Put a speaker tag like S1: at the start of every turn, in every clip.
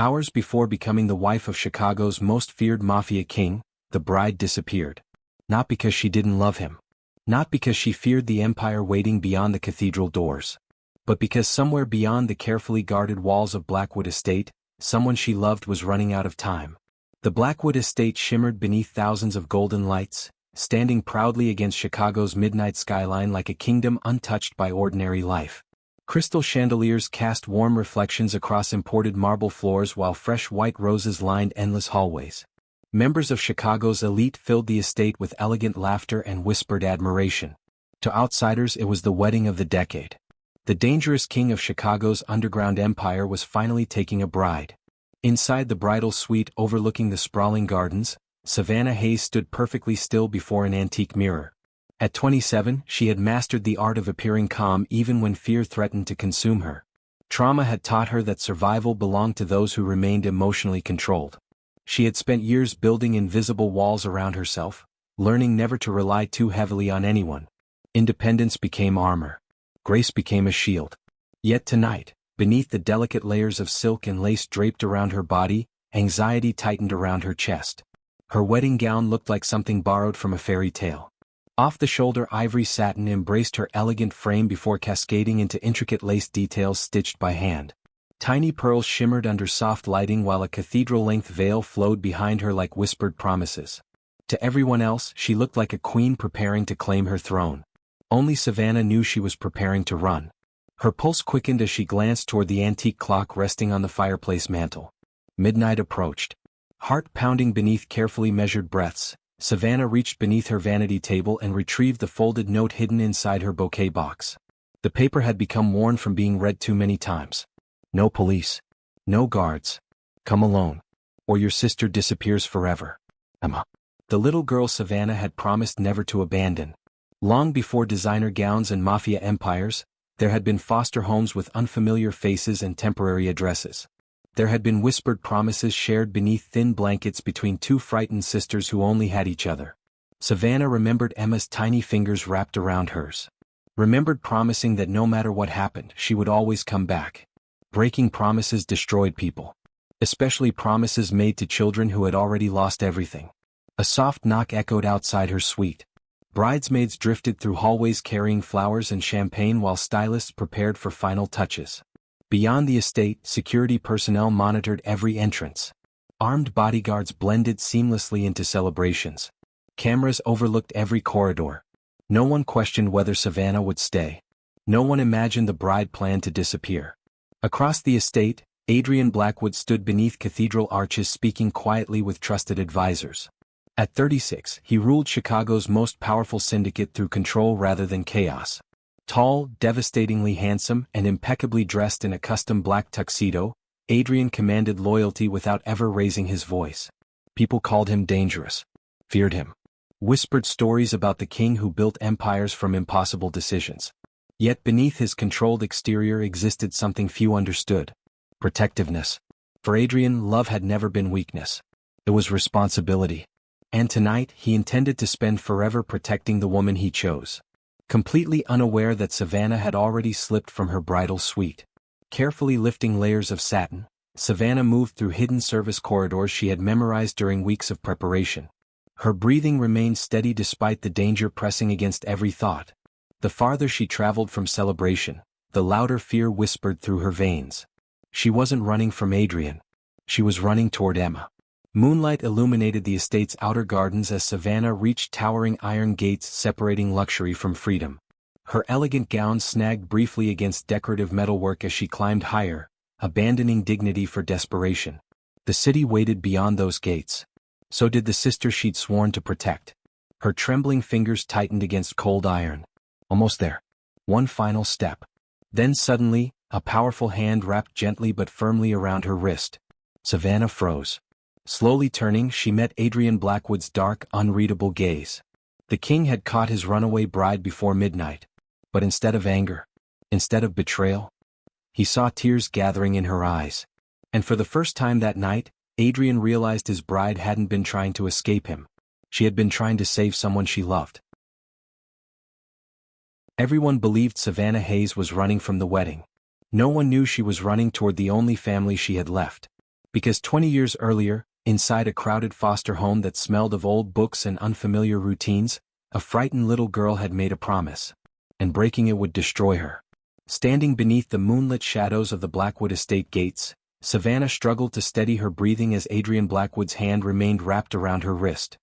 S1: Hours before becoming the wife of Chicago's most feared Mafia king, the bride disappeared. Not because she didn't love him. Not because she feared the empire waiting beyond the cathedral doors. But because somewhere beyond the carefully guarded walls of Blackwood Estate, someone she loved was running out of time. The Blackwood Estate shimmered beneath thousands of golden lights, standing proudly against Chicago's midnight skyline like a kingdom untouched by ordinary life. Crystal chandeliers cast warm reflections across imported marble floors while fresh white roses lined endless hallways. Members of Chicago's elite filled the estate with elegant laughter and whispered admiration. To outsiders it was the wedding of the decade. The dangerous king of Chicago's underground empire was finally taking a bride. Inside the bridal suite overlooking the sprawling gardens, Savannah Hayes stood perfectly still before an antique mirror. At 27, she had mastered the art of appearing calm even when fear threatened to consume her. Trauma had taught her that survival belonged to those who remained emotionally controlled. She had spent years building invisible walls around herself, learning never to rely too heavily on anyone. Independence became armor. Grace became a shield. Yet tonight, beneath the delicate layers of silk and lace draped around her body, anxiety tightened around her chest. Her wedding gown looked like something borrowed from a fairy tale. Off-the-shoulder ivory satin embraced her elegant frame before cascading into intricate lace details stitched by hand. Tiny pearls shimmered under soft lighting while a cathedral-length veil flowed behind her like whispered promises. To everyone else, she looked like a queen preparing to claim her throne. Only Savannah knew she was preparing to run. Her pulse quickened as she glanced toward the antique clock resting on the fireplace mantel. Midnight approached. Heart pounding beneath carefully measured breaths, Savannah reached beneath her vanity table and retrieved the folded note hidden inside her bouquet box. The paper had become worn from being read too many times. No police. No guards. Come alone. Or your sister disappears forever. Emma. The little girl Savannah had promised never to abandon. Long before designer gowns and mafia empires, there had been foster homes with unfamiliar faces and temporary addresses. There had been whispered promises shared beneath thin blankets between two frightened sisters who only had each other. Savannah remembered Emma's tiny fingers wrapped around hers. Remembered promising that no matter what happened, she would always come back. Breaking promises destroyed people. Especially promises made to children who had already lost everything. A soft knock echoed outside her suite. Bridesmaids drifted through hallways carrying flowers and champagne while stylists prepared for final touches. Beyond the estate, security personnel monitored every entrance. Armed bodyguards blended seamlessly into celebrations. Cameras overlooked every corridor. No one questioned whether Savannah would stay. No one imagined the bride planned to disappear. Across the estate, Adrian Blackwood stood beneath cathedral arches speaking quietly with trusted advisors. At 36, he ruled Chicago's most powerful syndicate through control rather than chaos. Tall, devastatingly handsome, and impeccably dressed in a custom black tuxedo, Adrian commanded loyalty without ever raising his voice. People called him dangerous, feared him, whispered stories about the king who built empires from impossible decisions. Yet beneath his controlled exterior existed something few understood: protectiveness. For Adrian, love had never been weakness. It was responsibility. And tonight, he intended to spend forever protecting the woman he chose. Completely unaware that Savannah had already slipped from her bridal suite. Carefully lifting layers of satin, Savannah moved through hidden service corridors she had memorized during weeks of preparation. Her breathing remained steady despite the danger pressing against every thought. The farther she traveled from celebration, the louder fear whispered through her veins. She wasn't running from Adrian. She was running toward Emma. Moonlight illuminated the estate's outer gardens as Savannah reached towering iron gates separating luxury from freedom. Her elegant gown snagged briefly against decorative metalwork as she climbed higher, abandoning dignity for desperation. The city waited beyond those gates. So did the sister she'd sworn to protect. Her trembling fingers tightened against cold iron. Almost there. One final step. Then suddenly, a powerful hand wrapped gently but firmly around her wrist. Savannah froze. Slowly turning, she met Adrian Blackwood's dark, unreadable gaze. The king had caught his runaway bride before midnight. But instead of anger, instead of betrayal, he saw tears gathering in her eyes. And for the first time that night, Adrian realized his bride hadn't been trying to escape him. She had been trying to save someone she loved. Everyone believed Savannah Hayes was running from the wedding. No one knew she was running toward the only family she had left. Because 20 years earlier, inside a crowded foster home that smelled of old books and unfamiliar routines, a frightened little girl had made a promise. And breaking it would destroy her. Standing beneath the moonlit shadows of the Blackwood estate gates, Savannah struggled to steady her breathing as Adrian Blackwood's hand remained wrapped around her wrist.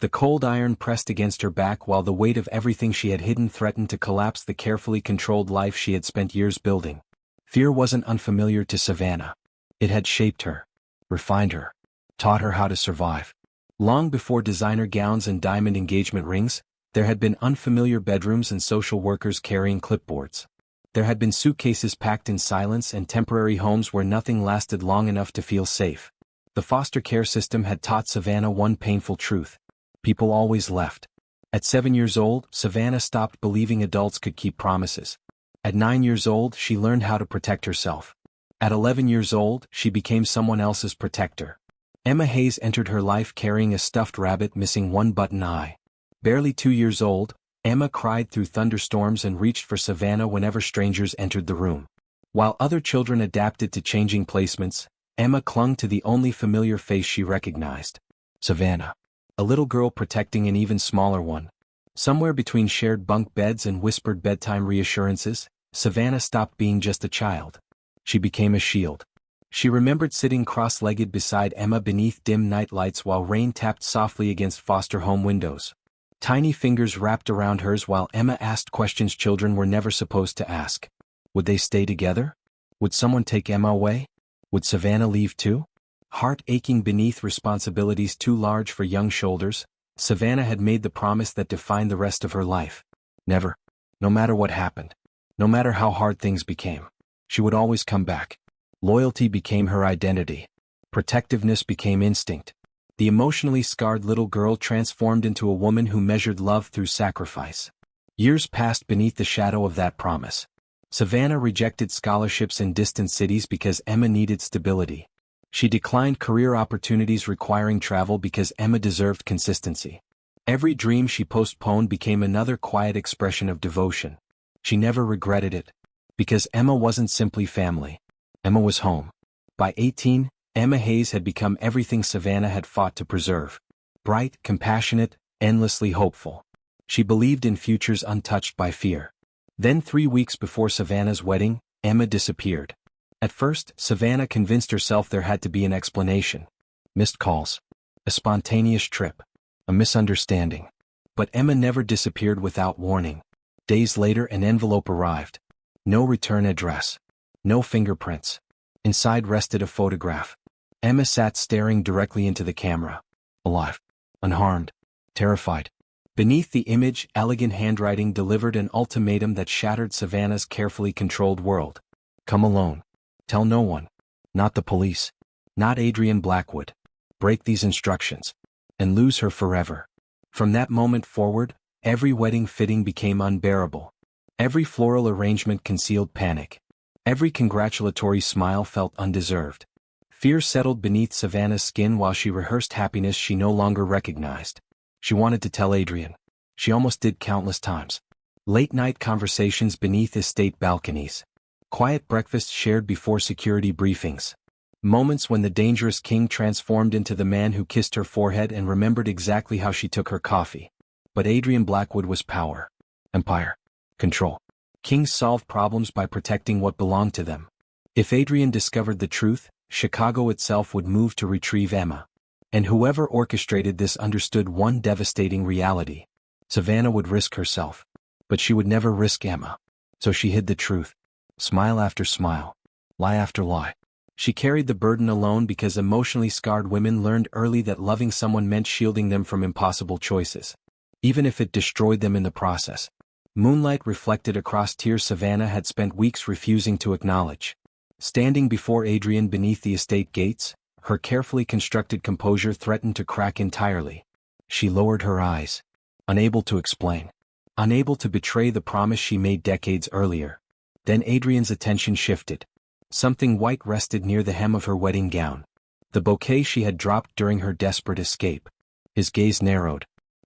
S1: The cold iron pressed against her back while the weight of everything she had hidden threatened to collapse the carefully controlled life she had spent years building. Fear wasn't unfamiliar to Savannah. It had shaped her, refined her, taught her how to survive. Long before designer gowns and diamond engagement rings, there had been unfamiliar bedrooms and social workers carrying clipboards. There had been suitcases packed in silence and temporary homes where nothing lasted long enough to feel safe. The foster care system had taught Savannah one painful truth. People always left. At 7 years old, Savannah stopped believing adults could keep promises. At 9 years old, she learned how to protect herself. At 11 years old, she became someone else's protector. Emma Hayes entered her life carrying a stuffed rabbit missing one button eye. Barely 2 years old, Emma cried through thunderstorms and reached for Savannah whenever strangers entered the room. While other children adapted to changing placements, Emma clung to the only familiar face she recognized. Savannah. A little girl protecting an even smaller one. Somewhere between shared bunk beds and whispered bedtime reassurances, Savannah stopped being just a child. She became a shield. She remembered sitting cross-legged beside Emma beneath dim night lights while rain tapped softly against foster home windows. Tiny fingers wrapped around hers while Emma asked questions children were never supposed to ask. Would they stay together? Would someone take Emma away? Would Savannah leave too? Heart aching beneath responsibilities too large for young shoulders, Savannah had made the promise that defined the rest of her life. Never. No matter what happened. No matter how hard things became. She would always come back. Loyalty became her identity. Protectiveness became instinct. The emotionally scarred little girl transformed into a woman who measured love through sacrifice. Years passed beneath the shadow of that promise. Savannah rejected scholarships in distant cities because Emma needed stability. She declined career opportunities requiring travel because Emma deserved consistency. Every dream she postponed became another quiet expression of devotion. She never regretted it. Because Emma wasn't simply family. Emma was home. By 18, Emma Hayes had become everything Savannah had fought to preserve. Bright, compassionate, endlessly hopeful. She believed in futures untouched by fear. Then 3 weeks before Savannah's wedding, Emma disappeared. At first, Savannah convinced herself there had to be an explanation. Missed calls. A spontaneous trip. A misunderstanding. But Emma never disappeared without warning. Days later an envelope arrived. No return address. No fingerprints. Inside rested a photograph. Emma sat staring directly into the camera. Alive. Unharmed. Terrified. Beneath the image, elegant handwriting delivered an ultimatum that shattered Savannah's carefully controlled world. Come alone. Tell no one. Not the police. Not Adrian Blackwood. Break these instructions. And lose her forever. From that moment forward, every wedding fitting became unbearable. Every floral arrangement concealed panic. Every congratulatory smile felt undeserved. Fear settled beneath Savannah's skin while she rehearsed happiness she no longer recognized. She wanted to tell Adrian. She almost did countless times. Late-night conversations beneath estate balconies. Quiet breakfasts shared before security briefings. Moments when the dangerous king transformed into the man who kissed her forehead and remembered exactly how she took her coffee. But Adrian Blackwood was power. Empire. Control. Kings solved problems by protecting what belonged to them. If Adrian discovered the truth, Chicago itself would move to retrieve Emma. And whoever orchestrated this understood one devastating reality. Savannah would risk herself. But she would never risk Emma. So she hid the truth. Smile after smile. Lie after lie. She carried the burden alone because emotionally scarred women learned early that loving someone meant shielding them from impossible choices. Even if it destroyed them in the process. Moonlight reflected across tears Savannah had spent weeks refusing to acknowledge. Standing before Adrian beneath the estate gates, her carefully constructed composure threatened to crack entirely. She lowered her eyes. Unable to explain. Unable to betray the promise she made decades earlier. Then Adrian's attention shifted. Something white rested near the hem of her wedding gown. The bouquet she had dropped during her desperate escape. His gaze narrowed.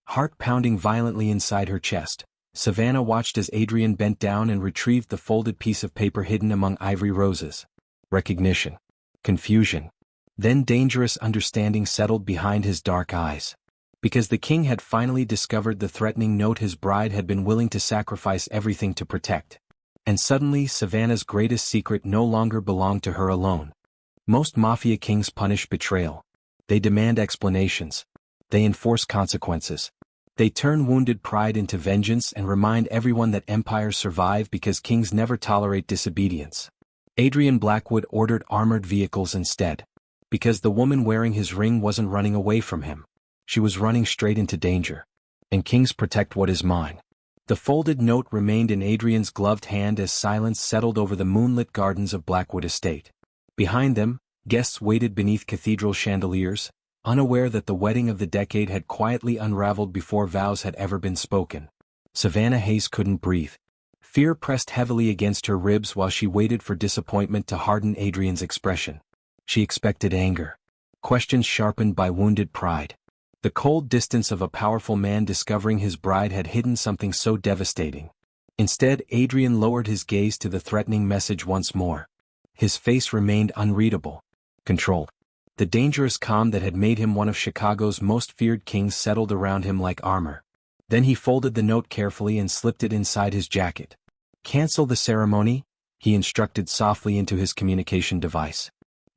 S1: Heart pounding violently inside her chest. Savannah watched as Adrian bent down and retrieved the folded piece of paper hidden among ivory roses. Recognition. Confusion. Then dangerous understanding settled behind his dark eyes. Because the king had finally discovered the threatening note his bride had been willing to sacrifice everything to protect. And suddenly Savannah's greatest secret no longer belonged to her alone. Most mafia kings punish betrayal. They demand explanations. They enforce consequences. They turn wounded pride into vengeance and remind everyone that empires survive because kings never tolerate disobedience. Adrian Blackwood ordered armored vehicles instead. Because the woman wearing his ring wasn't running away from him. She was running straight into danger. And kings protect what is mine. The folded note remained in Adrian's gloved hand as silence settled over the moonlit gardens of Blackwood Estate. Behind them, guests waited beneath cathedral chandeliers, unaware that the wedding of the decade had quietly unraveled before vows had ever been spoken. Savannah Hayes couldn't breathe. Fear pressed heavily against her ribs while she waited for disappointment to harden Adrian's expression. She expected anger. Questions sharpened by wounded pride. The cold distance of a powerful man discovering his bride had hidden something so devastating. Instead, Adrian lowered his gaze to the threatening message once more. His face remained unreadable. Controlled. The dangerous calm that had made him one of Chicago's most feared kings settled around him like armor. Then he folded the note carefully and slipped it inside his jacket. Cancel the ceremony, he instructed softly into his communication device.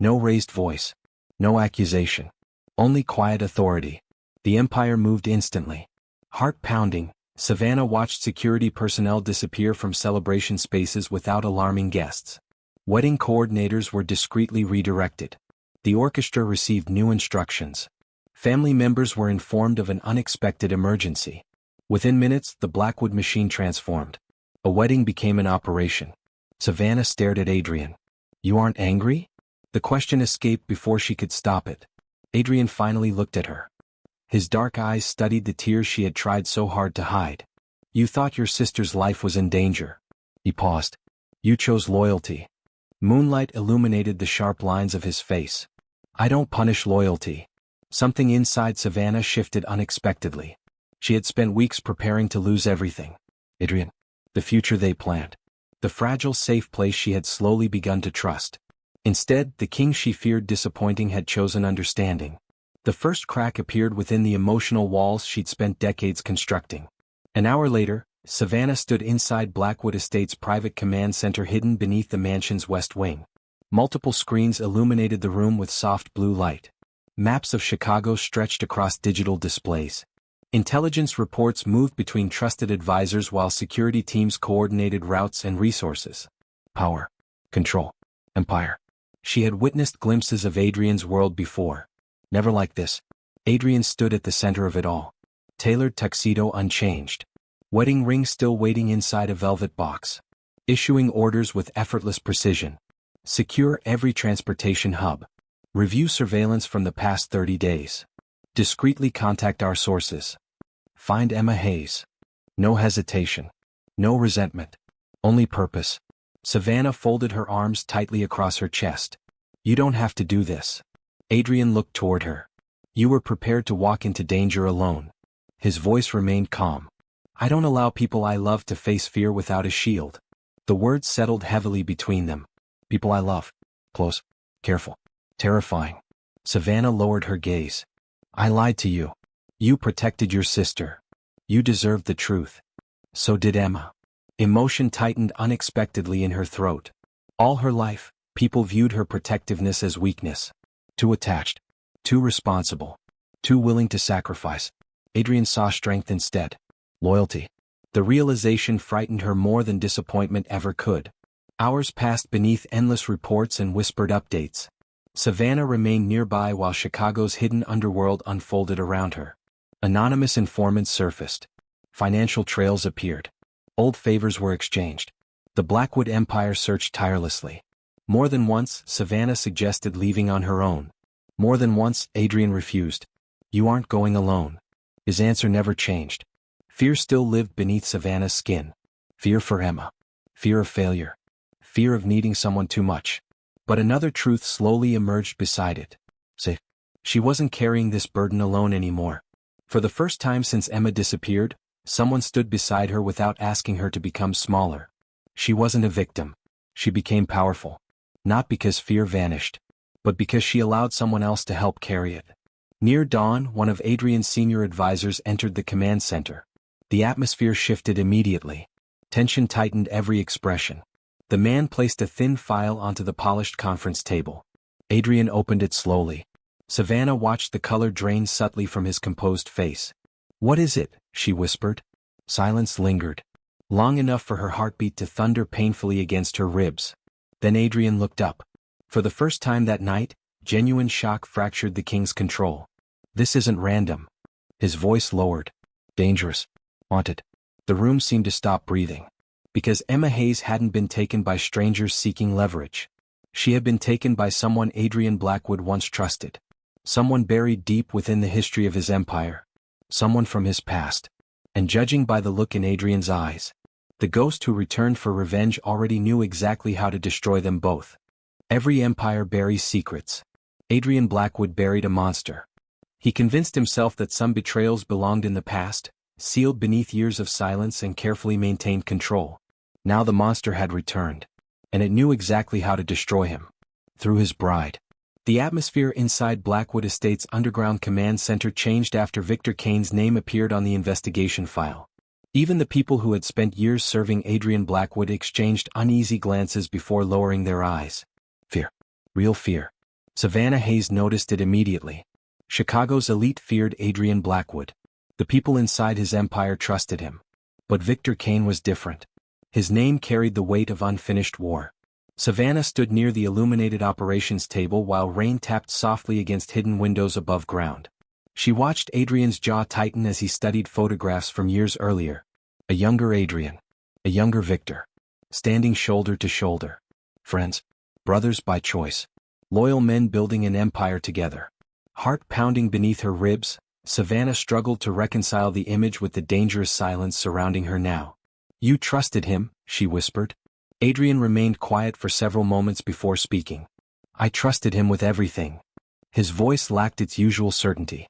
S1: No raised voice. No accusation. Only quiet authority. The empire moved instantly. Heart pounding, Savannah watched security personnel disappear from celebration spaces without alarming guests. Wedding coordinators were discreetly redirected. The orchestra received new instructions. Family members were informed of an unexpected emergency. Within minutes, the Blackwood machine transformed. A wedding became an operation. Savannah stared at Adrian. You aren't angry? The question escaped before she could stop it. Adrian finally looked at her. His dark eyes studied the tears she had tried so hard to hide. You thought your sister's life was in danger. He paused. You chose loyalty. Moonlight illuminated the sharp lines of his face. I don't punish loyalty. Something inside Savannah shifted unexpectedly. She had spent weeks preparing to lose everything. Adrian. The future they planned. The fragile safe place she had slowly begun to trust. Instead, the king she feared disappointing had chosen understanding. The first crack appeared within the emotional walls she'd spent decades constructing. An hour later, Savannah stood inside Blackwood Estate's private command center hidden beneath the mansion's west wing. Multiple screens illuminated the room with soft blue light. Maps of Chicago stretched across digital displays. Intelligence reports moved between trusted advisors while security teams coordinated routes and resources. Power. Control. Empire. She had witnessed glimpses of Adrian's world before. Never like this. Adrian stood at the center of it all. Tailored tuxedo unchanged. Wedding ring still waiting inside a velvet box. Issuing orders with effortless precision. Secure every transportation hub. Review surveillance from the past 30 days. Discreetly contact our sources. Find Emma Hayes. No hesitation. No resentment. Only purpose. Savannah folded her arms tightly across her chest. You don't have to do this. Adrian looked toward her. You were prepared to walk into danger alone. His voice remained calm. I don't allow people I love to face fear without a shield. The words settled heavily between them. People I love. Close. Careful. Terrifying. Savannah lowered her gaze. I lied to you. You protected your sister. You deserved the truth. So did Emma. Emotion tightened unexpectedly in her throat. All her life, people viewed her protectiveness as weakness. Too attached. Too responsible. Too willing to sacrifice. Adrian saw strength instead. Loyalty. The realization frightened her more than disappointment ever could. Hours passed beneath endless reports and whispered updates. Savannah remained nearby while Chicago's hidden underworld unfolded around her. Anonymous informants surfaced. Financial trails appeared. Old favors were exchanged. The Blackwood Empire searched tirelessly. More than once, Savannah suggested leaving on her own. More than once, Adrian refused. You aren't going alone. His answer never changed. Fear still lived beneath Savannah's skin. Fear for Emma. Fear of failure. Fear of needing someone too much. But another truth slowly emerged beside it. Safe. She wasn't carrying this burden alone anymore. For the first time since Emma disappeared, someone stood beside her without asking her to become smaller. She wasn't a victim. She became powerful. Not because fear vanished, but because she allowed someone else to help carry it. Near dawn, one of Adrian's senior advisors entered the command center. The atmosphere shifted immediately. Tension tightened every expression. The man placed a thin file onto the polished conference table. Adrian opened it slowly. Savannah watched the color drain subtly from his composed face. "What is it?" she whispered. Silence lingered, long enough for her heartbeat to thunder painfully against her ribs. Then Adrian looked up. For the first time that night, genuine shock fractured the king's control. "This isn't random." His voice lowered. "Dangerous. Wanted." The room seemed to stop breathing. Because Emma Hayes hadn't been taken by strangers seeking leverage. She had been taken by someone Adrian Blackwood once trusted. Someone buried deep within the history of his empire. Someone from his past. And judging by the look in Adrian's eyes, the ghost who returned for revenge already knew exactly how to destroy them both. Every empire buries secrets. Adrian Blackwood buried a monster. He convinced himself that some betrayals belonged in the past, sealed beneath years of silence and carefully maintained control. Now the monster had returned. And it knew exactly how to destroy him. Through his bride. The atmosphere inside Blackwood Estate's underground command center changed after Victor Kane's name appeared on the investigation file. Even the people who had spent years serving Adrian Blackwood exchanged uneasy glances before lowering their eyes. Fear. Real fear. Savannah Hayes noticed it immediately. Chicago's elite feared Adrian Blackwood. The people inside his empire trusted him. But Victor Kane was different. His name carried the weight of unfinished war. Savannah stood near the illuminated operations table while rain tapped softly against hidden windows above ground. She watched Adrian's jaw tighten as he studied photographs from years earlier. A younger Adrian. A younger Victor. Standing shoulder to shoulder. Friends. Brothers by choice. Loyal men building an empire together. Heart pounding beneath her ribs, Savannah struggled to reconcile the image with the dangerous silence surrounding her now. "You trusted him," she whispered. Adrian remained quiet for several moments before speaking. "I trusted him with everything." His voice lacked its usual certainty.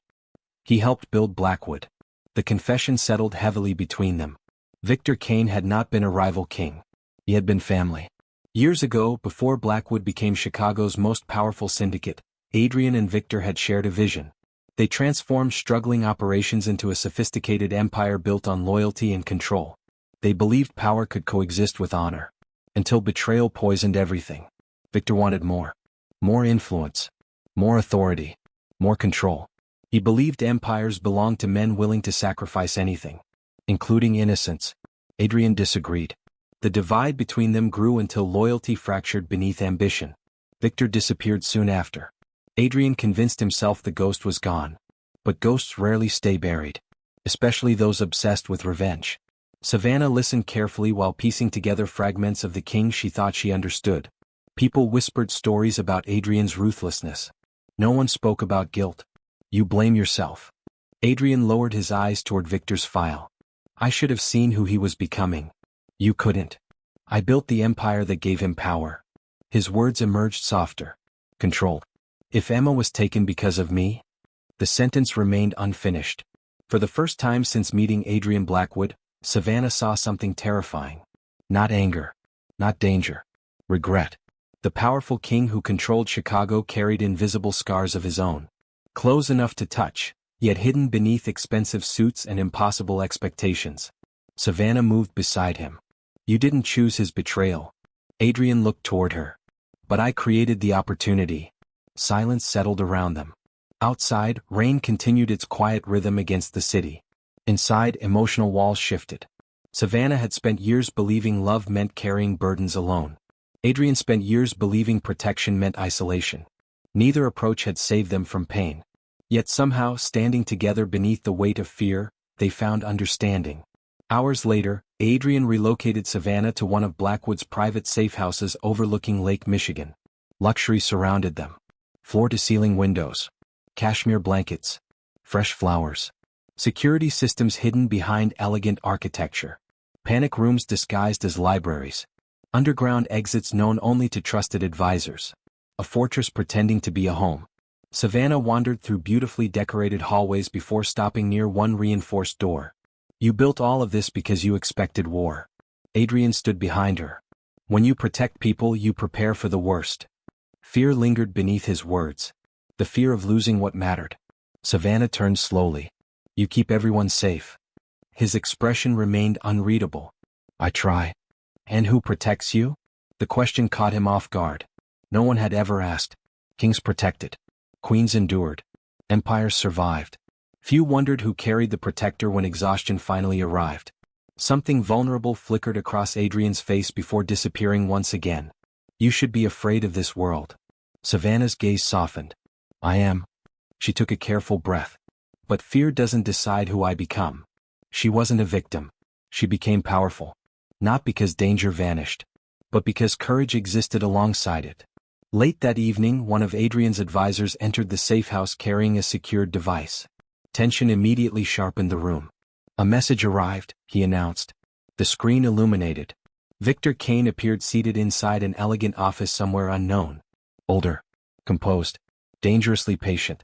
S1: He helped build Blackwood. The confession settled heavily between them. Victor Kane had not been a rival king. He had been family. Years ago, before Blackwood became Chicago's most powerful syndicate, Adrian and Victor had shared a vision. They transformed struggling operations into a sophisticated empire built on loyalty and control. They believed power could coexist with honor. Until betrayal poisoned everything. Victor wanted more. More influence. More authority. More control. He believed empires belonged to men willing to sacrifice anything. Including innocence. Adrian disagreed. The divide between them grew until loyalty fractured beneath ambition. Victor disappeared soon after. Adrian convinced himself the ghost was gone. But ghosts rarely stay buried. Especially those obsessed with revenge. Savannah listened carefully while piecing together fragments of the king she thought she understood. People whispered stories about Adrian's ruthlessness. No one spoke about guilt. "You blame yourself." Adrian lowered his eyes toward Victor's file. "I should have seen who he was becoming. You couldn't. I built the empire that gave him power." His words emerged softer. Controlled. "If Emma was taken because of me?" The sentence remained unfinished. For the first time since meeting Adrian Blackwood, Savannah saw something terrifying. Not anger. Not danger. Regret. The powerful king who controlled Chicago carried invisible scars of his own. Close enough to touch, yet hidden beneath expensive suits and impossible expectations. Savannah moved beside him. "You didn't choose his betrayal." Adrian looked toward her. "But I created the opportunity." Silence settled around them. Outside, rain continued its quiet rhythm against the city. Inside, emotional walls shifted. Savannah had spent years believing love meant carrying burdens alone. Adrian spent years believing protection meant isolation. Neither approach had saved them from pain. Yet somehow, standing together beneath the weight of fear, they found understanding. Hours later, Adrian relocated Savannah to one of Blackwood's private safe houses overlooking Lake Michigan. Luxury surrounded them. Floor-to-ceiling windows. Cashmere blankets. Fresh flowers. Security systems hidden behind elegant architecture. Panic rooms disguised as libraries. Underground exits known only to trusted advisors. A fortress pretending to be a home. Savannah wandered through beautifully decorated hallways before stopping near one reinforced door. "You built all of this because you expected war." Adrian stood behind her. "When you protect people, you prepare for the worst." Fear lingered beneath his words. The fear of losing what mattered. Savannah turned slowly. You keep everyone safe. His expression remained unreadable. I try. And who protects you? The question caught him off guard. No one had ever asked. Kings protected. Queens endured. Empires survived. Few wondered who carried the protector when exhaustion finally arrived. Something vulnerable flickered across Adrian's face before disappearing once again. You should be afraid of this world. Savannah's gaze softened. I am. She took a careful breath. But fear doesn't decide who I become. She wasn't a victim. She became powerful. Not because danger vanished, but because courage existed alongside it. Late that evening, one of Adrian's advisors entered the safe house carrying a secured device. Tension immediately sharpened the room. A message arrived, he announced. The screen illuminated. Victor Kane appeared seated inside an elegant office somewhere unknown. Older. Composed. Dangerously patient.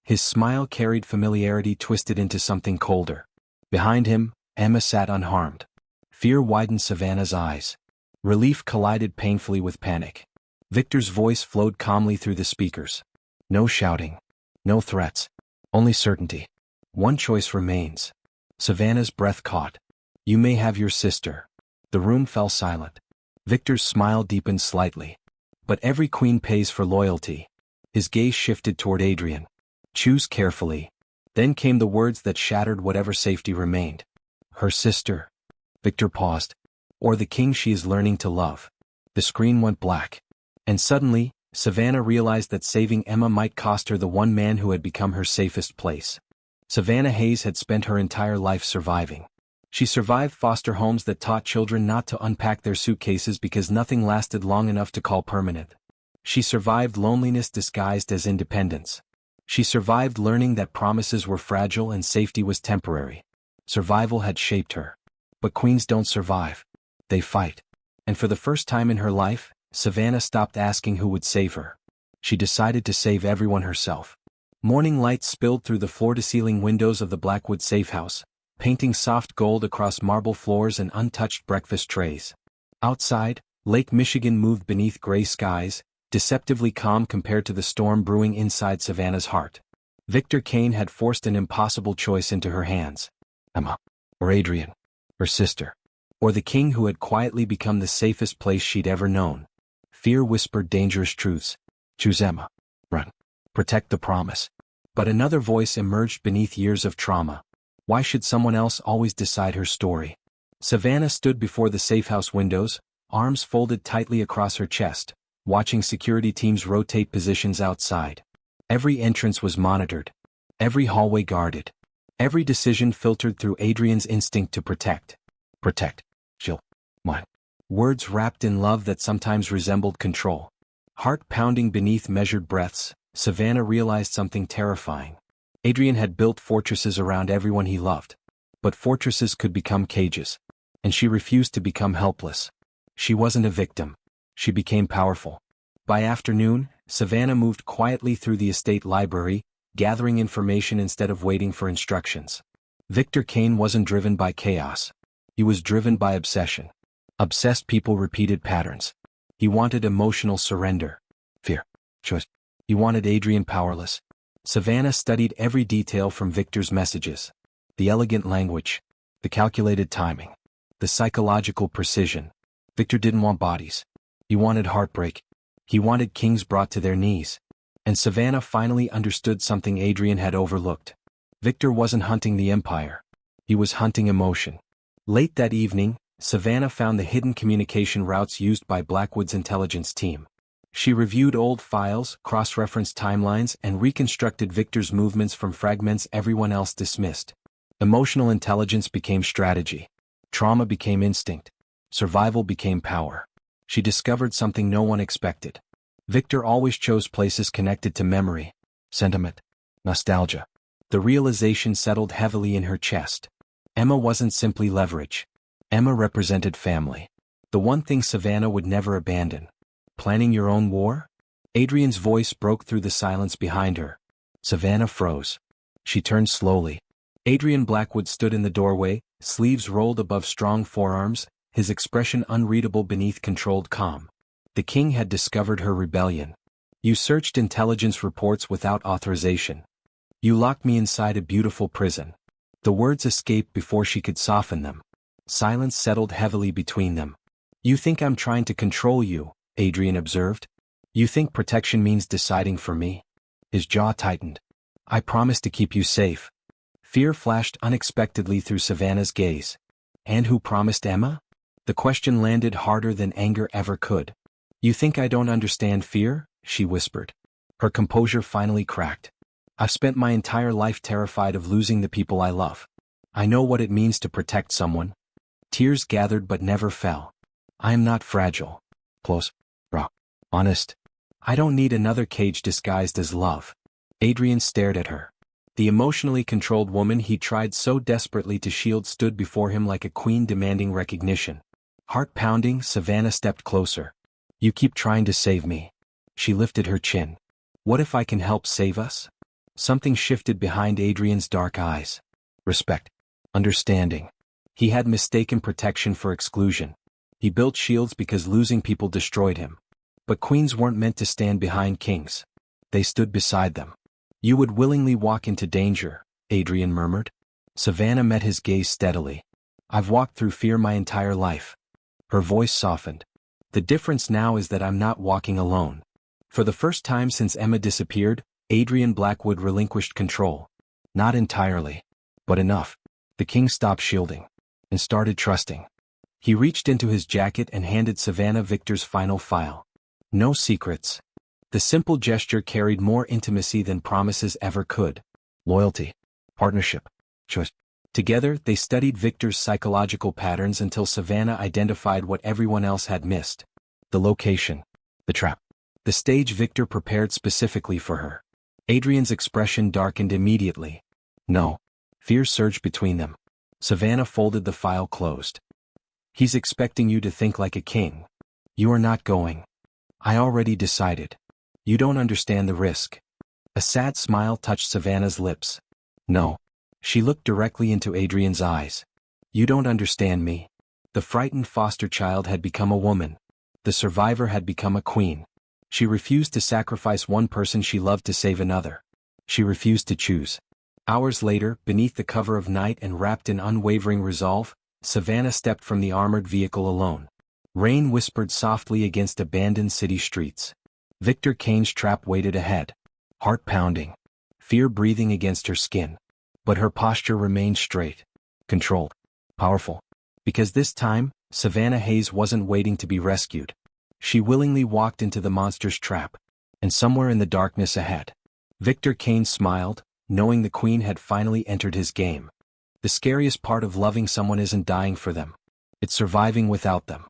S1: His smile carried familiarity twisted into something colder. Behind him, Emma sat unharmed. Fear widened Savannah's eyes. Relief collided painfully with panic. Victor's voice flowed calmly through the speakers. No shouting. No threats. Only certainty. One choice remains. Savannah's breath caught. You may have your sister. The room fell silent. Victor's smile deepened slightly. But every queen pays for loyalty. His gaze shifted toward Adrian. Choose carefully. Then came the words that shattered whatever safety remained. Her sister. Victor paused. Or the king she is learning to love. The screen went black. And suddenly, Savannah realized that saving Emma might cost her the one man who had become her safest place. Savannah Hayes had spent her entire life surviving. She survived foster homes that taught children not to unpack their suitcases because nothing lasted long enough to call permanent. She survived loneliness disguised as independence. She survived learning that promises were fragile and safety was temporary. Survival had shaped her. But queens don't survive. They fight. And for the first time in her life, Savannah stopped asking who would save her. She decided to save everyone herself. Morning light spilled through the floor-to-ceiling windows of the Blackwood safe house, painting soft gold across marble floors and untouched breakfast trays. Outside, Lake Michigan moved beneath gray skies, deceptively calm compared to the storm brewing inside Savannah's heart. Victor Kane had forced an impossible choice into her hands. Emma. Or Adrian. Her sister. Or the king who had quietly become the safest place she'd ever known. Fear whispered dangerous truths. Choose Emma. Run. Protect the promise. But another voice emerged beneath years of trauma. Why should someone else always decide her story? Savannah stood before the safehouse windows, arms folded tightly across her chest, watching security teams rotate positions outside. Every entrance was monitored. Every hallway guarded. Every decision filtered through Adrian's instinct to protect. Protect. She'll. Mine. Words wrapped in love that sometimes resembled control. Heart pounding beneath measured breaths, Savannah realized something terrifying. Adrian had built fortresses around everyone he loved. But fortresses could become cages. And she refused to become helpless. She wasn't a victim. She became powerful. By afternoon, Savannah moved quietly through the estate library, gathering information instead of waiting for instructions. Victor Kane wasn't driven by chaos. He was driven by obsession. Obsessed people repeated patterns. He wanted emotional surrender. Fear. Choice. He wanted Adrian powerless. Savannah studied every detail from Victor's messages. The elegant language. The calculated timing. The psychological precision. Victor didn't want bodies. He wanted heartbreak. He wanted kings brought to their knees. And Savannah finally understood something Adrian had overlooked. Victor wasn't hunting the empire. He was hunting emotion. Late that evening, Savannah found the hidden communication routes used by Blackwood's intelligence team. She reviewed old files, cross-referenced timelines, and reconstructed Victor's movements from fragments everyone else dismissed. Emotional intelligence became strategy. Trauma became instinct. Survival became power. She discovered something no one expected. Victor always chose places connected to memory, sentiment, nostalgia. The realization settled heavily in her chest. Emma wasn't simply leverage. Emma represented family. The one thing Savannah would never abandon. Planning your own war? Adrian's voice broke through the silence behind her. Savannah froze. She turned slowly. Adrian Blackwood stood in the doorway, sleeves rolled above strong forearms, his expression unreadable beneath controlled calm. The king had discovered her rebellion. You searched intelligence reports without authorization. You locked me inside a beautiful prison. The words escaped before she could soften them. Silence settled heavily between them. You think I'm trying to control you, Adrian observed. You think protection means deciding for me? His jaw tightened. I promise to keep you safe. Fear flashed unexpectedly through Savannah's gaze. And who promised Emma? The question landed harder than anger ever could. You think I don't understand fear? She whispered. Her composure finally cracked. I've spent my entire life terrified of losing the people I love. I know what it means to protect someone. Tears gathered but never fell. I am not fragile. Close. Raw. Honest. I don't need another cage disguised as love. Adrian stared at her. The emotionally controlled woman he tried so desperately to shield stood before him like a queen demanding recognition. Heart pounding, Savannah stepped closer. You keep trying to save me. She lifted her chin. What if I can help save us? Something shifted behind Adrian's dark eyes. Respect. Understanding. He had mistaken protection for exclusion. He built shields because losing people destroyed him. But queens weren't meant to stand behind kings. They stood beside them. You would willingly walk into danger, Adrian murmured. Savannah met his gaze steadily. I've walked through fear my entire life. Her voice softened. The difference now is that I'm not walking alone. For the first time since Emma disappeared, Adrian Blackwood relinquished control. Not entirely, but enough. The king stopped shielding and started trusting. He reached into his jacket and handed Savannah Victor's final file. No secrets. The simple gesture carried more intimacy than promises ever could. Loyalty. Partnership. Choice. Together, they studied Victor's psychological patterns until Savannah identified what everyone else had missed. The location. The trap. The stage Victor prepared specifically for her. Adrian's expression darkened immediately. No. Fear surged between them. Savannah folded the file closed. He's expecting you to think like a king. You are not going. I already decided. You don't understand the risk. A sad smile touched Savannah's lips. No. She looked directly into Adrian's eyes. You don't understand me. The frightened foster child had become a woman. The survivor had become a queen. She refused to sacrifice one person she loved to save another. She refused to choose. Hours later, beneath the cover of night and wrapped in unwavering resolve, Savannah stepped from the armored vehicle alone. Rain whispered softly against abandoned city streets. Victor Kane's trap waited ahead. Heart pounding. Fear breathing against her skin. But her posture remained straight. Controlled. Powerful. Because this time, Savannah Hayes wasn't waiting to be rescued. She willingly walked into the monster's trap. And somewhere in the darkness ahead, Victor Kane smiled, knowing the queen had finally entered his game. The scariest part of loving someone isn't dying for them. It's surviving without them.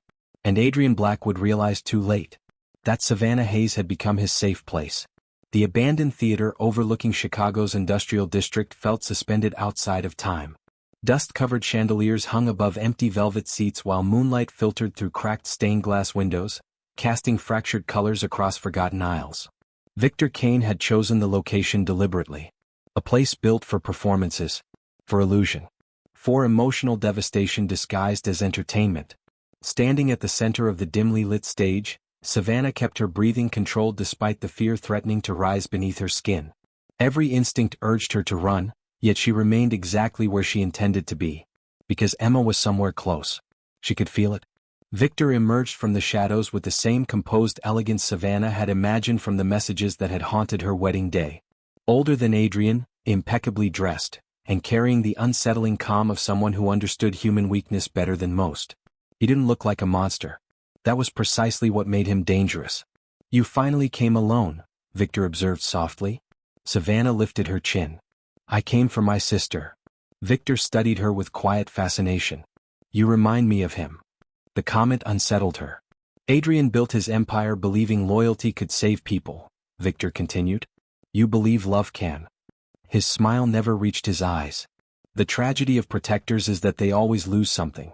S1: And Adrian Blackwood realized too late that Savannah Hayes had become his safe place. The abandoned theater overlooking Chicago's industrial district felt suspended outside of time. Dust-covered chandeliers hung above empty velvet seats while moonlight filtered through cracked stained glass windows, casting fractured colors across forgotten aisles. Victor Kane had chosen the location deliberately. A place built for performances. For illusion. For emotional devastation disguised as entertainment. Standing at the center of the dimly lit stage, Savannah kept her breathing controlled despite the fear threatening to rise beneath her skin. Every instinct urged her to run, yet she remained exactly where she intended to be. Because Emma was somewhere close. She could feel it. Victor emerged from the shadows with the same composed elegance Savannah had imagined from the messages that had haunted her wedding day. Older than Adrian, impeccably dressed, and carrying the unsettling calm of someone who understood human weakness better than most. He didn't look like a monster. That was precisely what made him dangerous. You finally came alone, Victor observed softly. Savannah lifted her chin. I came for my sister. Victor studied her with quiet fascination. You remind me of him. The comment unsettled her. Adrian built his empire believing loyalty could save people, Victor continued. You believe love can. His smile never reached his eyes. The tragedy of protectors is that they always lose something.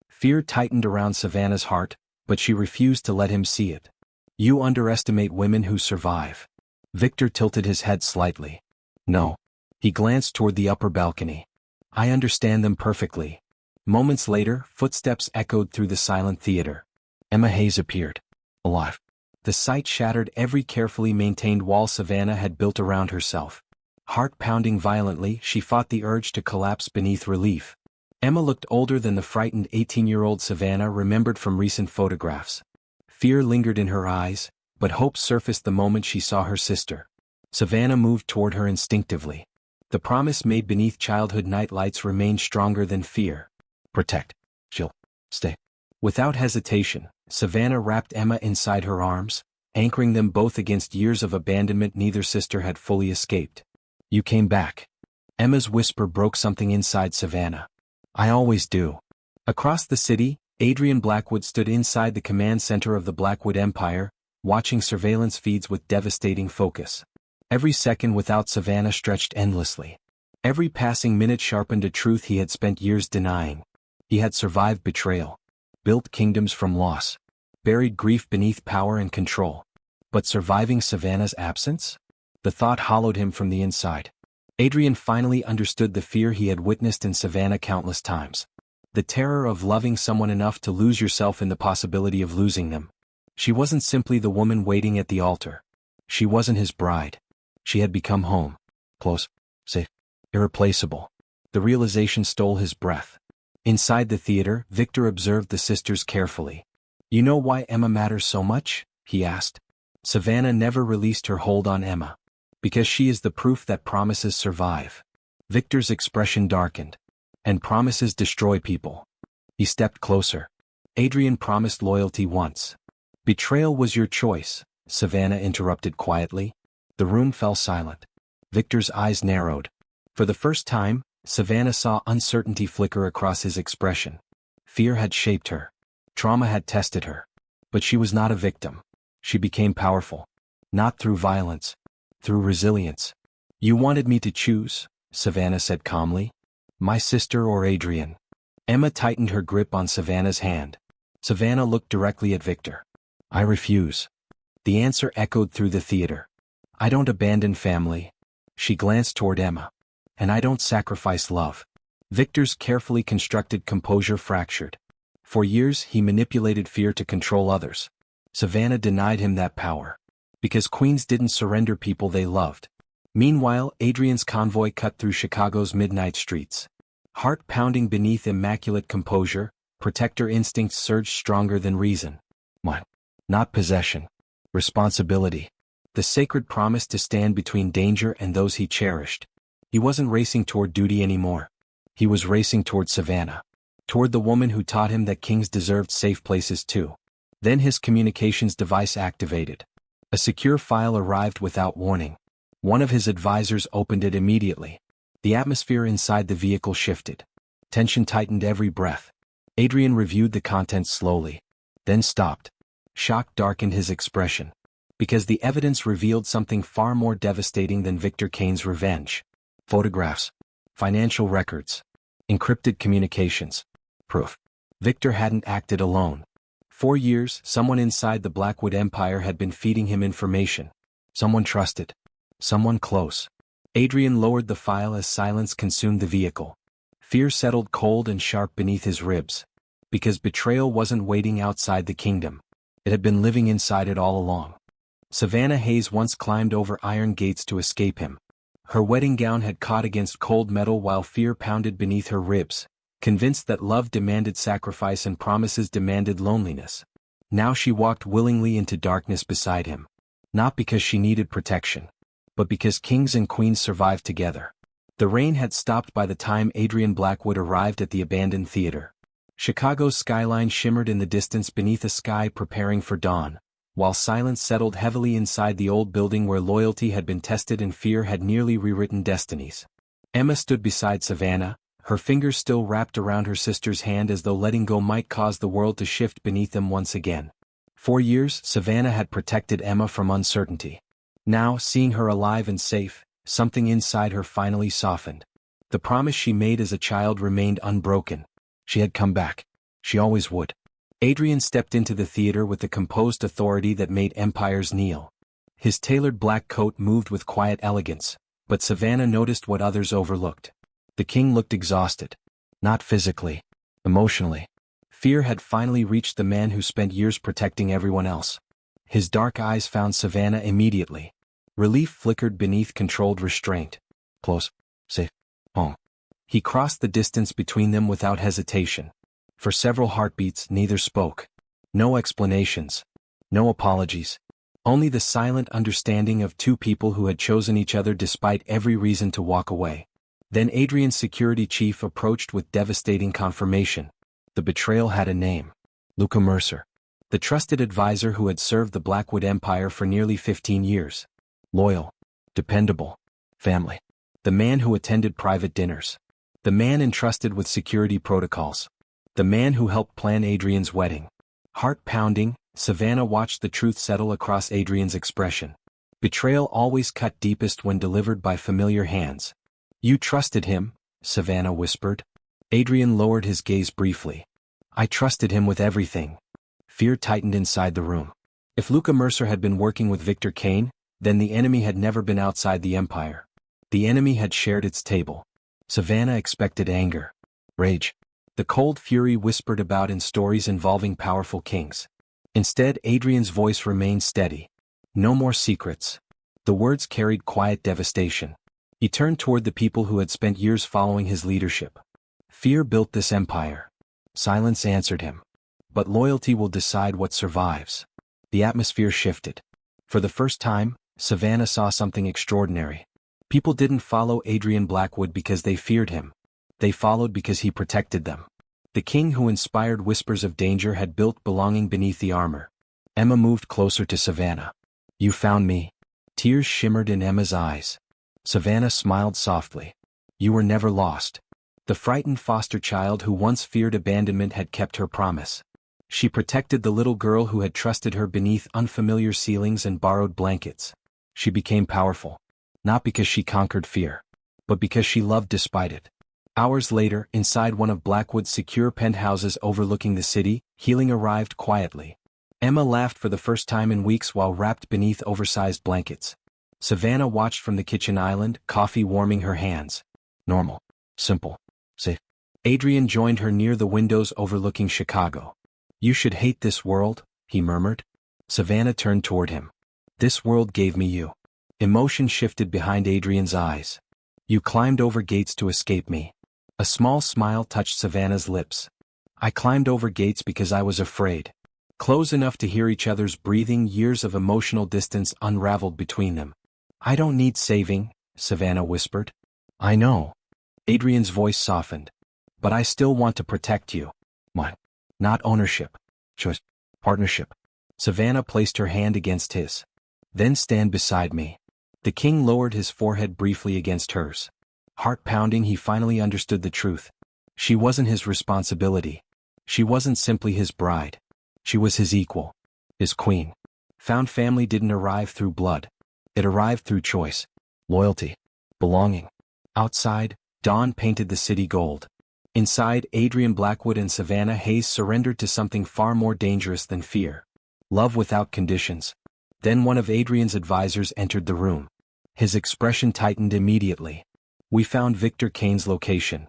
S1: Fear tightened around Savannah's heart, but she refused to let him see it. You underestimate women who survive. Victor tilted his head slightly. No. He glanced toward the upper balcony. I understand them perfectly. Moments later, footsteps echoed through the silent theater. Emma Hayes appeared. Alive. The sight shattered every carefully maintained wall Savannah had built around herself. Heart pounding violently, she fought the urge to collapse beneath relief. Emma looked older than the frightened 18-year-old Savannah remembered from recent photographs. Fear lingered in her eyes, but hope surfaced the moment she saw her sister. Savannah moved toward her instinctively. The promise made beneath childhood nightlights remained stronger than fear. Protect. She'll stay. Without hesitation, Savannah wrapped Emma inside her arms, anchoring them both against years of abandonment neither sister had fully escaped. You came back. Emma's whisper broke something inside Savannah. I always do. Across the city, Adrian Blackwood stood inside the command center of the Blackwood Empire, watching surveillance feeds with devastating focus. Every second without Savannah stretched endlessly. Every passing minute sharpened a truth he had spent years denying. He had survived betrayal, built kingdoms from loss, buried grief beneath power and control. But surviving Savannah's absence? The thought hollowed him from the inside. Adrian finally understood the fear he had witnessed in Savannah countless times. The terror of loving someone enough to lose yourself in the possibility of losing them. She wasn't simply the woman waiting at the altar. She wasn't his bride. She had become home. Close. Safe. Irreplaceable. The realization stole his breath. Inside the theater, Victor observed the sisters carefully. You know why Emma matters so much? He asked. Savannah never released her hold on Emma. Because she is the proof that promises survive. Victor's expression darkened. And promises destroy people. He stepped closer. Adrian promised loyalty once. Betrayal was your choice, Savannah interrupted quietly. The room fell silent. Victor's eyes narrowed. For the first time, Savannah saw uncertainty flicker across his expression. Fear had shaped her. Trauma had tested her. But she was not a victim. She became powerful. Not through violence. Through resilience. You wanted me to choose, Savannah said calmly. My sister or Adrian? Emma tightened her grip on Savannah's hand. Savannah looked directly at Victor. I refuse. The answer echoed through the theater. I don't abandon family. She glanced toward Emma. And I don't sacrifice love. Victor's carefully constructed composure fractured. For years he manipulated fear to control others. Savannah denied him that power. Because queens didn't surrender people they loved. Meanwhile, Adrian's convoy cut through Chicago's midnight streets. Heart pounding beneath immaculate composure, protector instincts surged stronger than reason. What? Not possession. Responsibility. The sacred promise to stand between danger and those he cherished. He wasn't racing toward duty anymore. He was racing toward Savannah. Toward the woman who taught him that kings deserved safe places too. Then his communications device activated. A secure file arrived without warning. One of his advisors opened it immediately. The atmosphere inside the vehicle shifted. Tension tightened every breath. Adrian reviewed the contents slowly. Then stopped. Shock darkened his expression. Because the evidence revealed something far more devastating than Victor Kane's revenge. Photographs. Financial records. Encrypted communications. Proof. Victor hadn't acted alone. For years, someone inside the Blackwood Empire had been feeding him information. Someone trusted. Someone close. Adrian lowered the file as silence consumed the vehicle. Fear settled cold and sharp beneath his ribs. Because betrayal wasn't waiting outside the kingdom. It had been living inside it all along. Savannah Hayes once climbed over iron gates to escape him. Her wedding gown had caught against cold metal while fear pounded beneath her ribs, convinced that love demanded sacrifice and promises demanded loneliness. Now she walked willingly into darkness beside him. Not because she needed protection, but because kings and queens survived together. The rain had stopped by the time Adrian Blackwood arrived at the abandoned theater. Chicago's skyline shimmered in the distance beneath a sky preparing for dawn, while silence settled heavily inside the old building where loyalty had been tested and fear had nearly rewritten destinies. Emma stood beside Savannah, her fingers still wrapped around her sister's hand as though letting go might cause the world to shift beneath them once again. For years, Savannah had protected Emma from uncertainty. Now, seeing her alive and safe, something inside her finally softened. The promise she made as a child remained unbroken. She had come back. She always would. Adrian stepped into the theater with the composed authority that made empires kneel. His tailored black coat moved with quiet elegance, but Savannah noticed what others overlooked. The king looked exhausted. Not physically. Emotionally. Fear had finally reached the man who spent years protecting everyone else. His dark eyes found Savannah immediately. Relief flickered beneath controlled restraint. Close. Safe. Home. He crossed the distance between them without hesitation. For several heartbeats, neither spoke. No explanations. No apologies. Only the silent understanding of two people who had chosen each other despite every reason to walk away. Then Adrian's security chief approached with devastating confirmation. The betrayal had a name. Luca Mercer. The trusted advisor who had served the Blackwood Empire for nearly 15 years. Loyal. Dependable. Family. The man who attended private dinners. The man entrusted with security protocols. The man who helped plan Adrian's wedding. Heart-pounding, Savannah watched the truth settle across Adrian's expression. Betrayal always cut deepest when delivered by familiar hands. You trusted him, Savannah whispered. Adrian lowered his gaze briefly. I trusted him with everything. Fear tightened inside the room. If Luca Mercer had been working with Victor Kane, then the enemy had never been outside the Empire. The enemy had shared its table. Savannah expected anger. Rage. The cold fury whispered about in stories involving powerful kings. Instead, Adrian's voice remained steady. No more secrets. The words carried quiet devastation. He turned toward the people who had spent years following his leadership. Fear built this empire. Silence answered him. But loyalty will decide what survives. The atmosphere shifted. For the first time, Savannah saw something extraordinary. People didn't follow Adrian Blackwood because they feared him. They followed because he protected them. The king who inspired whispers of danger had built belonging beneath the armor. Emma moved closer to Savannah. You found me. Tears shimmered in Emma's eyes. Savannah smiled softly. You were never lost. The frightened foster child who once feared abandonment had kept her promise. She protected the little girl who had trusted her beneath unfamiliar ceilings and borrowed blankets. She became powerful. Not because she conquered fear, but because she loved despite it. Hours later, inside one of Blackwood's secure penthouses overlooking the city, healing arrived quietly. Emma laughed for the first time in weeks while wrapped beneath oversized blankets. Savannah watched from the kitchen island, coffee warming her hands. Normal. Simple. Safe. Adrian joined her near the windows overlooking Chicago. You should hate this world, he murmured. Savannah turned toward him. This world gave me you. Emotion shifted behind Adrian's eyes. You climbed over gates to escape me. A small smile touched Savannah's lips. I climbed over gates because I was afraid. Close enough to hear each other's breathing, years of emotional distance unraveled between them. I don't need saving, Savannah whispered. I know. Adrian's voice softened. But I still want to protect you. What? Not ownership. Choice. Partnership. Savannah placed her hand against his. Then stand beside me. The king lowered his forehead briefly against hers. Heart-pounding, he finally understood the truth. She wasn't his responsibility. She wasn't simply his bride. She was his equal. His queen. Found family didn't arrive through blood. It arrived through choice. Loyalty. Belonging. Outside, dawn painted the city gold. Inside, Adrian Blackwood and Savannah Hayes surrendered to something far more dangerous than fear. Love without conditions. Then one of Adrian's advisors entered the room. His expression tightened immediately. We found Victor Kane's location.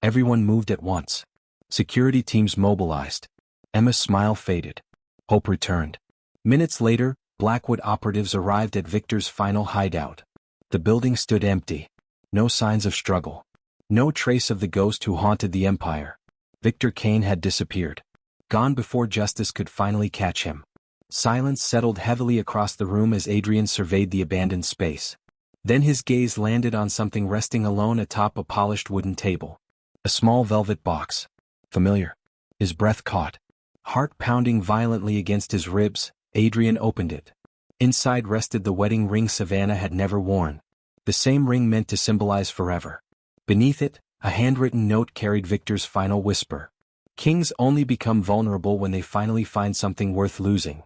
S1: Everyone moved at once. Security teams mobilized. Emma's smile faded. Hope returned. Minutes later, Blackwood operatives arrived at Victor's final hideout. The building stood empty. No signs of struggle. No trace of the ghost who haunted the empire. Victor Kane had disappeared. Gone before justice could finally catch him. Silence settled heavily across the room as Adrian surveyed the abandoned space. Then his gaze landed on something resting alone atop a polished wooden table. A small velvet box. Familiar. His breath caught. Heart pounding violently against his ribs, Adrian opened it. Inside rested the wedding ring Savannah had never worn. The same ring meant to symbolize forever. Beneath it, a handwritten note carried Victor's final whisper. Kings only become vulnerable when they finally find something worth losing.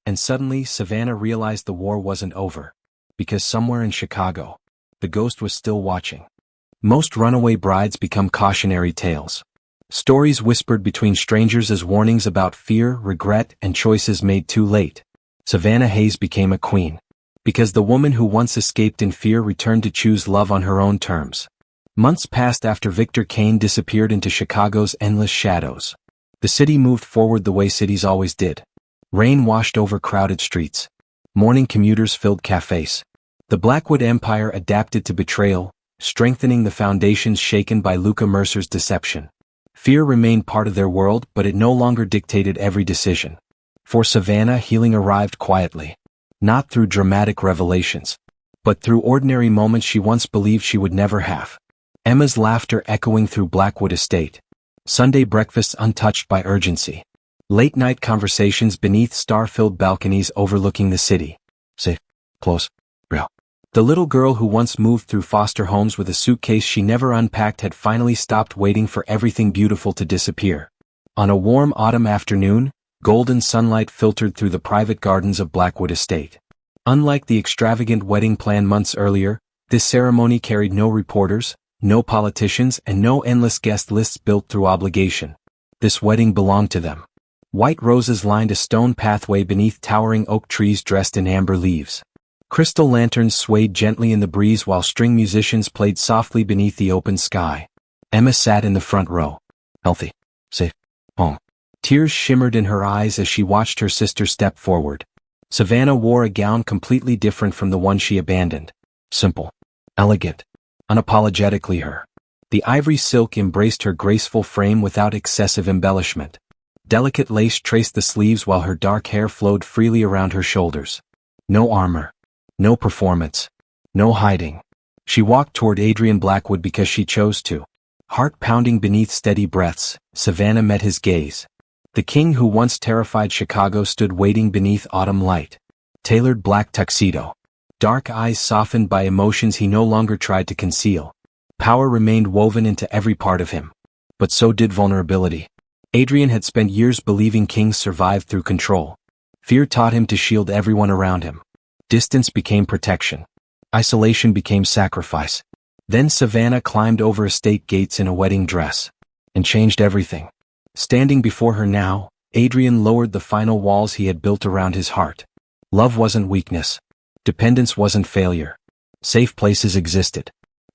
S1: And suddenly Savannah realized the war wasn't over. Because somewhere in Chicago, the ghost was still watching. Most runaway brides become cautionary tales. Stories whispered between strangers as warnings about fear, regret, and choices made too late. Savannah Hayes became a queen. Because the woman who once escaped in fear returned to choose love on her own terms. Months passed after Victor Kane disappeared into Chicago's endless shadows. The city moved forward the way cities always did. Rain washed over crowded streets. Morning commuters filled cafes. The Blackwood Empire adapted to betrayal, strengthening the foundations shaken by Luca Mercer's deception. Fear remained part of their world, but it no longer dictated every decision. For Savannah, healing arrived quietly. Not through dramatic revelations, but through ordinary moments she once believed she would never have. Emma's laughter echoing through Blackwood Estate. Sunday breakfasts untouched by urgency. Late-night conversations beneath star-filled balconies overlooking the city. Safe, close, real. The little girl who once moved through foster homes with a suitcase she never unpacked had finally stopped waiting for everything beautiful to disappear. On a warm autumn afternoon, golden sunlight filtered through the private gardens of Blackwood Estate. Unlike the extravagant wedding planned months earlier, this ceremony carried no reporters, no politicians, and no endless guest lists built through obligation. This wedding belonged to them. White roses lined a stone pathway beneath towering oak trees dressed in amber leaves. Crystal lanterns swayed gently in the breeze while string musicians played softly beneath the open sky. Emma sat in the front row. Healthy. Safe. Home. Tears shimmered in her eyes as she watched her sister step forward. Savannah wore a gown completely different from the one she abandoned. Simple. Elegant. Unapologetically her. The ivory silk embraced her graceful frame without excessive embellishment. Delicate lace traced the sleeves while her dark hair flowed freely around her shoulders. No armor. No performance. No hiding. She walked toward Adrian Blackwood because she chose to. Heart pounding beneath steady breaths, Savannah met his gaze. The king who once terrified Chicago stood waiting beneath autumn light. Tailored black tuxedo. Dark eyes softened by emotions he no longer tried to conceal. Power remained woven into every part of him. But so did vulnerability. Adrian had spent years believing kings survived through control. Fear taught him to shield everyone around him. Distance became protection. Isolation became sacrifice. Then Savannah climbed over estate gates in a wedding dress. And changed everything. Standing before her now, Adrian lowered the final walls he had built around his heart. Love wasn't weakness. Dependence wasn't failure. Safe places existed.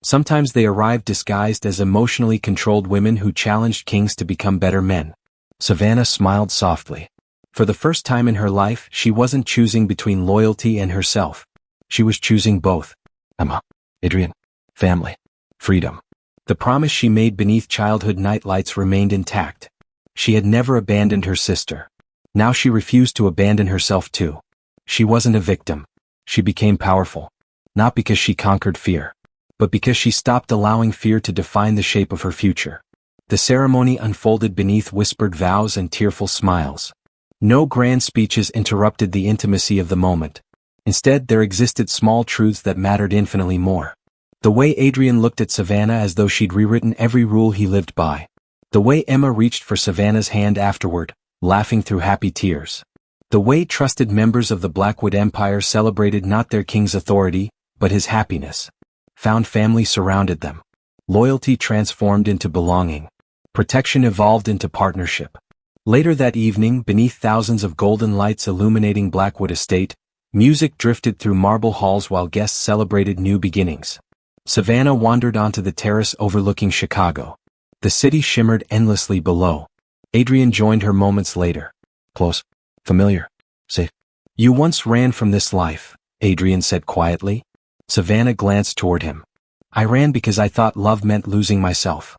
S1: Sometimes they arrived disguised as emotionally controlled women who challenged kings to become better men. Savannah smiled softly. For the first time in her life, she wasn't choosing between loyalty and herself. She was choosing both. Emma, Adrian, family, freedom. The promise she made beneath childhood nightlights remained intact. She had never abandoned her sister. Now she refused to abandon herself too. She wasn't a victim. She became powerful. Not because she conquered fear, but because she stopped allowing fear to define the shape of her future. The ceremony unfolded beneath whispered vows and tearful smiles. No grand speeches interrupted the intimacy of the moment. Instead, there existed small truths that mattered infinitely more. The way Adrian looked at Savannah as though she'd rewritten every rule he lived by. The way Emma reached for Savannah's hand afterward, laughing through happy tears. The way trusted members of the Blackwood Empire celebrated not their king's authority, but his happiness. Found family surrounded them. Loyalty transformed into belonging. Protection evolved into partnership. Later that evening, beneath thousands of golden lights illuminating Blackwood Estate, music drifted through marble halls while guests celebrated new beginnings. Savannah wandered onto the terrace overlooking Chicago. The city shimmered endlessly below. Adrian joined her moments later. Close. Familiar. Safe. You once ran from this life, Adrian said quietly. Savannah glanced toward him. I ran because I thought love meant losing myself.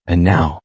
S1: And now?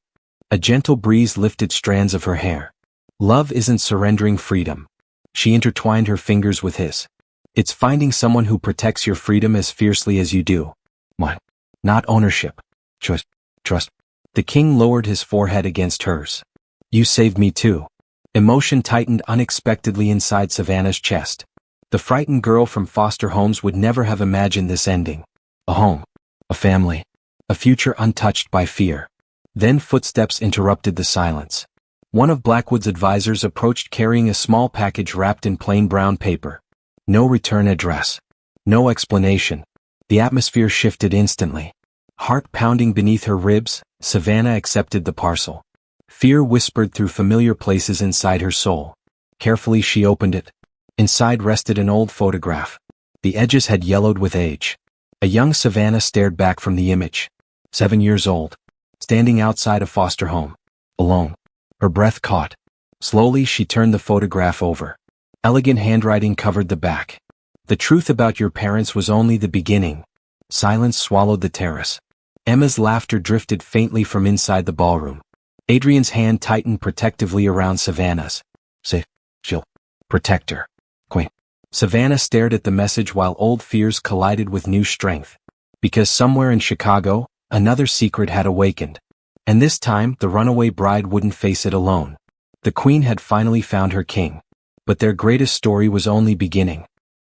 S1: A gentle breeze lifted strands of her hair. Love isn't surrendering freedom. She intertwined her fingers with his. It's finding someone who protects your freedom as fiercely as you do. What? Not ownership. Choice. Trust. The king lowered his forehead against hers. You saved me too. Emotion tightened unexpectedly inside Savannah's chest. The frightened girl from foster homes would never have imagined this ending. A home. A family. A future untouched by fear. Then footsteps interrupted the silence. One of Blackwood's advisors approached carrying a small package wrapped in plain brown paper. No return address. No explanation. The atmosphere shifted instantly. Heart pounding beneath her ribs, Savannah accepted the parcel. Fear whispered through familiar places inside her soul. Carefully she opened it. Inside rested an old photograph. The edges had yellowed with age. A young Savannah stared back from the image. 7 years old. Standing outside a foster home. Alone. Her breath caught. Slowly she turned the photograph over. Elegant handwriting covered the back. The truth about your parents was only the beginning. Silence swallowed the terrace. Emma's laughter drifted faintly from inside the ballroom. Adrian's hand tightened protectively around Savannah's. She'll protect her. Queen. Savannah stared at the message while old fears collided with new strength. Because somewhere in Chicago, another secret had awakened. And this time, the runaway bride wouldn't face it alone. The queen had finally found her king. But their greatest story was only beginning.